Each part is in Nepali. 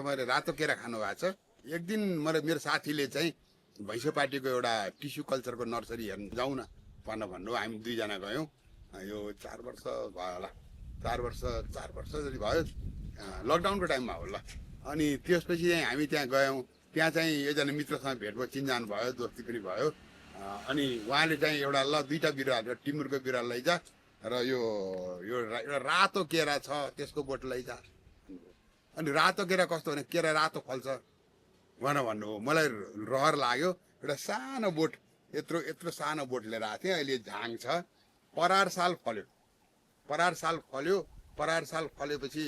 तपाईँले रातो केरा खानु भएको छ। एक दिन मेरो साथीले चाहिँ भैँसोपाटीको एउटा टिस्यु कल्चरको नर्सरी हेर्नु जाउँ न भन्नु, हामी दुईजना गयौँ। यो 4 वर्ष भयो होला, 4 वर्ष जति भयो, लकडाउनको टाइममा होला। अनि त्यसपछि चाहिँ हामी त्यहाँ गयौँ। त्यहाँ चाहिँ एकजना मित्रसँग भेट भयो, चिनजान भयो, दोस्ती पनि भयो। अनि उहाँले चाहिँ एउटा 2टा बिरुवा, टिमुरको बिरुवा लैजा र यो एउटा रातो केरा छ त्यसको बोट लैजा। अनि रातो केरा कस्तो भने केरा रातो फल्छ भन्नुभयो। मलाई रहर लाग्यो। एउटा सानो बोट, यत्रो सानो बोट लिएर आएको थिएँ। अहिले झाङ छ। परार साल फल्यो फलेपछि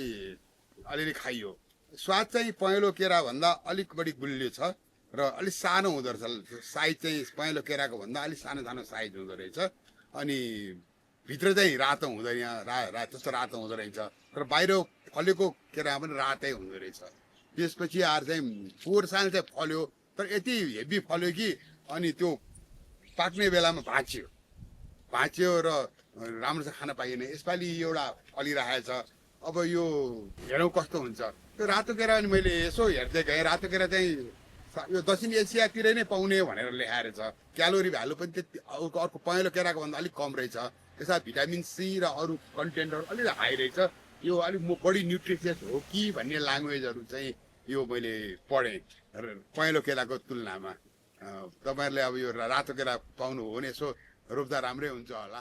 अलिअलि खाइयो। स्वाद चाहिँ पहेँलो केरा भन्दा अलिक बढी गुलियो छ र अलिक सानो हुँदो रहेछ। साइज चाहिँ पहेँलो केराको भन्दा अलिक सानो साइज हुँदो रहेछ। अनि भित्र चाहिँ रातो हुँदैन, त्यस्तो रातो हुँदो रहेछ। तर बाहिर फलेको केरा पनि रातै हुँदो रहेछ। त्यसपछि आएर चाहिँ पोहोर साल चाहिँ फल्यो, तर यति हेभी फल्यो कि अनि त्यो पाक्ने बेलामा भाँच्यो र राम्रोसँग खान पाइएन। यसपालि एउटा फलिरहेछ। अब यो हेरौँ कस्तो हुन्छ। त्यो रातो केरा पनि मैले यसो हेर्दै गएँ। रातो केरा चाहिँ यो दक्षिण एसियातिर नै पाउने भनेर लेखाएर छ। क्यालोरी भ्यालु पनि त्यति अर्को पहेँलो केराको भन्दा अलिक कम रहेछ। त्यसमा भिटामिन सी र अरू कन्टेन्टहरू अलिक हाई रहेछ। यो अलिक बढी न्युट्रिसियस हो कि भन्ने ल्याङ्ग्वेजहरू चाहिँ यो मैले पढेँ पहेँलो केराको तुलनामा। तपाईँहरूले अब यो रातो केरा पाउनु हो भने यसो रोप्दा राम्रै हुन्छ होला।